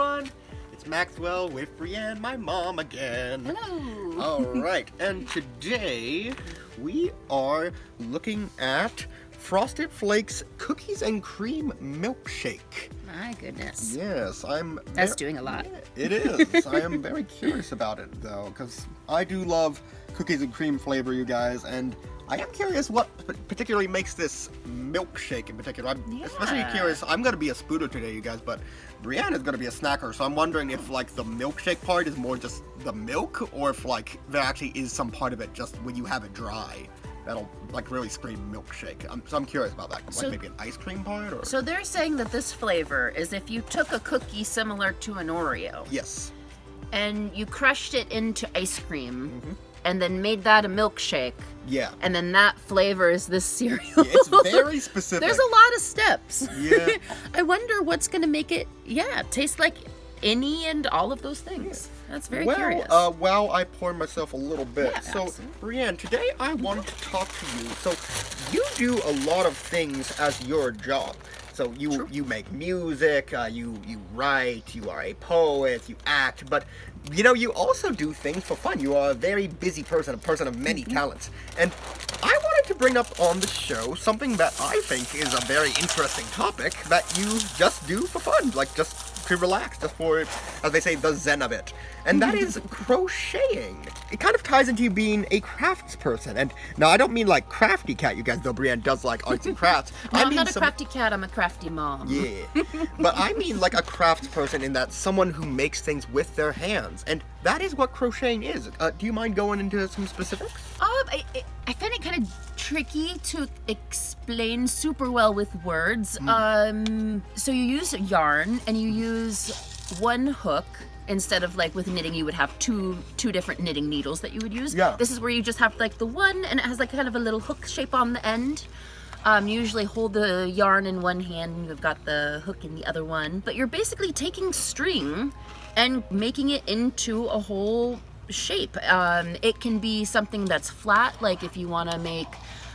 everyone. It's Maxwell with Brianne, my mom again. Hello. Alright, and today we are looking at Frosted Flakes Cookies and Cream Milkshake. My goodness. Yes, That's doing a lot. Yeah, it is. I am very curious about it, though, because I do love cookies and cream flavor, you guys, and I am curious what particularly makes this milkshake in particular. I'm especially curious. I'm going to be a spooner today, you guys, but Brianne is going to be a snacker, so I'm wondering if, like, the milkshake part is more just the milk, or if, like, there actually is some part of it just when you have it dry that'll, like, really scream milkshake. So I'm curious about that. Like, maybe an ice cream part? Or... So they're saying that this flavor is if you took a cookie similar to an Oreo. Yes. And you crushed it into ice cream. Mm-hmm. And then made that a milkshake. Yeah. And then that flavor is this cereal. Yeah, it's very specific. There's a lot of steps. Yeah. I wonder what's going to make it, taste like any and all of those things. Yeah. That's very curious. While I pour myself a little bit. Yeah, so, absolutely. Brianne, today I wanted to talk to you. So, you do a lot of things as your job. So you make music, you write, you are a poet, you act, but you also do things for fun. You are a very busy person, a person of many talents. And I wanted to bring up on the show something that I think is a very interesting topic that you just do for fun, like just to relax, just for, as they say, the zen of it. And that is crocheting. It kind of ties into you being a crafts person. And now I don't mean like crafty cat, you guys know Brianne does like arts and crafts. No, I'm not a crafty cat, I'm a crafty mom. Yeah. But I mean like a crafts person in that someone who makes things with their hands. And that is what crocheting is. Do you mind going into some specifics? I find it kind of tricky to explain super well with words. So you use yarn and you use one hook. Instead of like with knitting, you would have two different knitting needles that you would use. Yeah. This is where you just have like the one, and it has like kind of a little hook shape on the end. You usually hold the yarn in one hand, and you've got the hook in the other one. But you're basically taking string and making it into a whole shape. It can be something that's flat, like if you want to make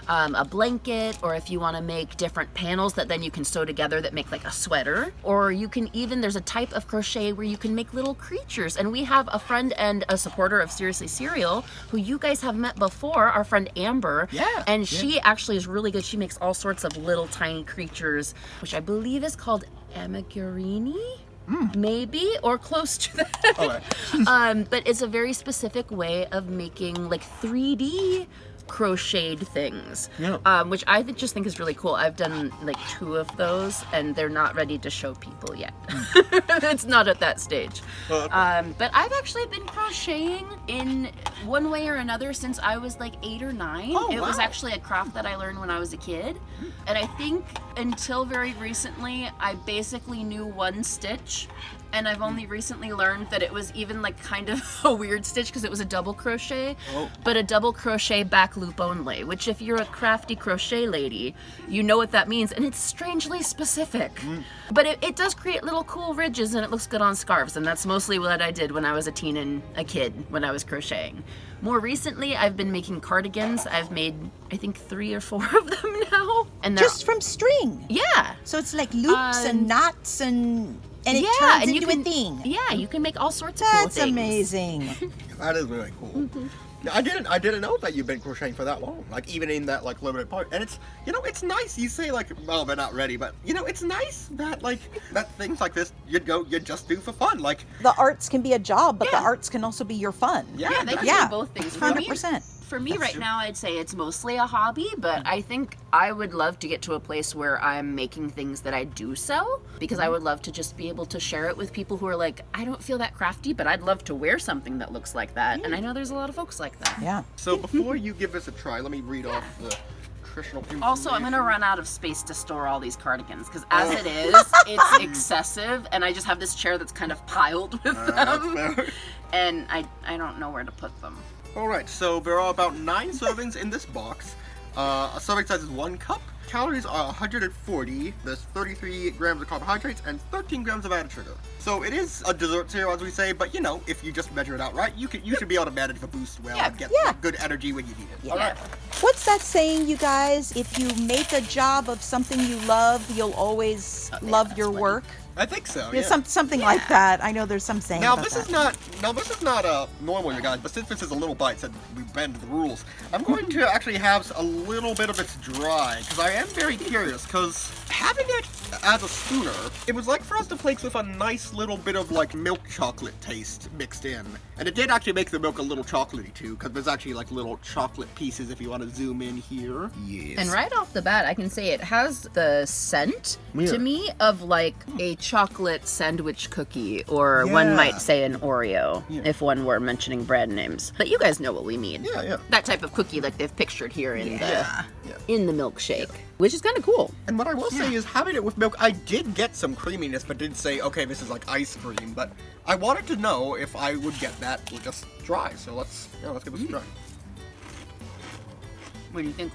a blanket, or if you want to make different panels that then you can sew together that make like a sweater, or you can even, there's a type of crochet where you can make little creatures. And we have a friend and a supporter of Seriously Cereal who you guys have met before, our friend Amber. Yeah. And she actually is really good. She makes all sorts of little tiny creatures, which I believe is called amigurini. Maybe, or close to that. Okay. But it's a very specific way of making like 3D crocheted things, which I just think is really cool. I've done like 2 of those, and they're not ready to show people yet. It's not at that stage. But I've actually been crocheting in one way or another since I was like 8 or 9. It was actually a craft that I learned when I was a kid, and I think until very recently I basically knew one stitch. And I've only recently learned that it was even like kind of a weird stitch because it was a double crochet, but a double crochet back loop only, which if you're a crafty crochet lady, you know what that means. And it's strangely specific, but it does create little cool ridges and it looks good on scarves. And that's mostly what I did when I was a teen and a kid when I was crocheting. More recently, I've been making cardigans. I've made, I think, 3 or 4 of them now. And just from string? Yeah. So it's like loops and knots and it turns into a thing. Yeah, you can make all sorts of cool things. That's amazing. That is really cool. I didn't know that you've been crocheting for that long. Like even in that like limited part, and it's it's nice. You say like, well, they're not ready, but it's nice that like that things like this you just do for fun. Like the arts can be a job, but the arts can also be your fun. Yeah, they can be both things. 100%. For me right now, I'd say it's mostly a hobby, but I think I would love to get to a place where I'm making things that I do sell, because I would love to just be able to share it with people who are like, I don't feel that crafty, but I'd love to wear something that looks like that. And I know there's a lot of folks like that. Yeah. So before you give this a try, let me read off the nutritional information. Also, I'm going to run out of space to store all these cardigans, because as it is, it's excessive, and I just have this chair that's kind of piled with them. And I don't know where to put them. Alright, so there are about 9 servings in this box. A serving size is 1 cup. Calories are 140. There's 33 grams of carbohydrates and 13 grams of added sugar. So it is a dessert cereal, as we say, but if you just measure it out right, you should be able to manage the boost well and get good energy when you need it. Yeah. Alright. What's that saying, you guys? If you make a job of something you love, you'll always love your work. I think so. Yeah, something like that. I know there's some saying. Now about this that. is not. Now this is not normal, you guys. But since this is a little bite, said we bend the rules. I'm going to actually have a little bit of it dry because I am very curious. Because having it as a spooner, it was like Frosted Flakes with a nice little bit of like milk chocolate taste mixed in, and it did actually make the milk a little chocolatey too. Because there's actually like little chocolate pieces if you want to zoom in here. Yes. And right off the bat, I can say it has the scent to me of like a chocolate sandwich cookie, or one might say an Oreo, if one were mentioning brand names. But you guys know what we mean. Yeah. That type of cookie like they've pictured here in the milkshake, which is kind of cool. And what I will say is, having it with milk, I did get some creaminess, but didn't say, okay, this is like ice cream. But I wanted to know if I would get that just dry. So let's give this a try. What do you think?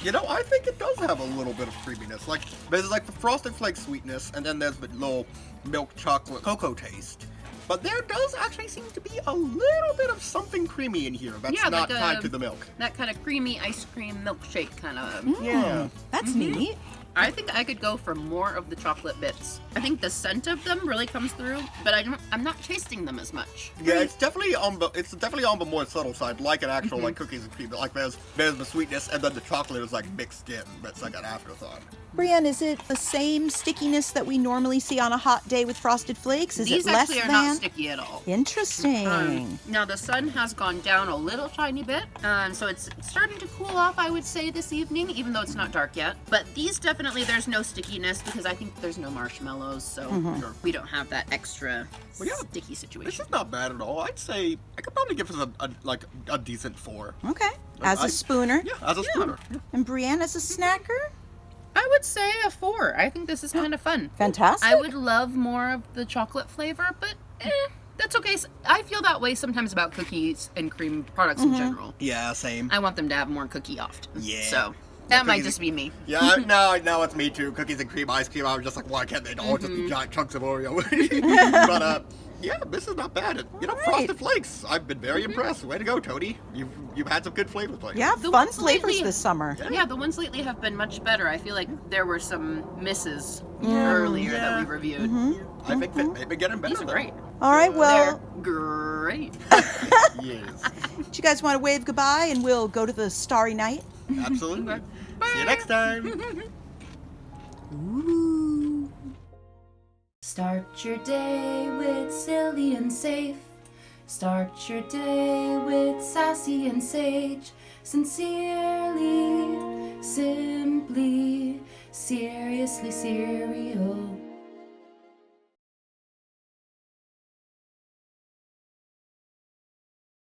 You know, I think it does have a little bit of creaminess. Like, there's like the Frosted Flakes sweetness, and then there's the little milk chocolate cocoa taste. But there does actually seem to be a little bit of something creamy in here that's not tied to the milk. That kind of creamy ice cream milkshake kind of. Yeah. That's neat. I think I could go for more of the chocolate bits. I think the scent of them really comes through, but I'm not tasting them as much. Yeah, it's definitely on the more subtle side, like an actual like cookies and cream. Like there's the sweetness, and then the chocolate is like mixed in. That's like an afterthought. Brianne, is it the same stickiness that we normally see on a hot day with Frosted Flakes? Is These it less actually are than? not sticky at all. Interesting. Now the sun has gone down a little tiny bit, so it's starting to cool off, I would say, this evening, even though it's not dark yet. But these definitely, there's no stickiness because I think there's no marshmallows, so we don't have that extra sticky situation. This is not bad at all. I'd say I could probably give this a decent 4. Okay. As a spooner. Yeah, as a spooner. Yeah. And Brianne as a snacker? I would say a 4. I think this is kind of fun. Fantastic. I would love more of the chocolate flavor, but that's okay. I feel that way sometimes about cookies and cream products in general. Yeah, same. I want them to have more cookie often. Yeah. So that might just be me. Yeah, no, it's me too. Cookies and cream, ice cream. I was just like, why can't they all just be giant chunks of Oreo? But yeah, this is not bad. Frosted Flakes. I've been very impressed. Way to go, Tony. You've had some good flavors lately. Yeah, The fun ones flavors lately- this summer. Yeah, the ones lately have been much better. I feel like there were some misses earlier that we reviewed. I think that they've been getting better. These are great. All right, well, They're great. Yes, do you guys want to wave goodbye and we'll go to the starry night? absolutely. See you next time. Ooh. Start your day with silly and safe. Start your day with sassy and sage. Sincerely, simply, seriously, cereal.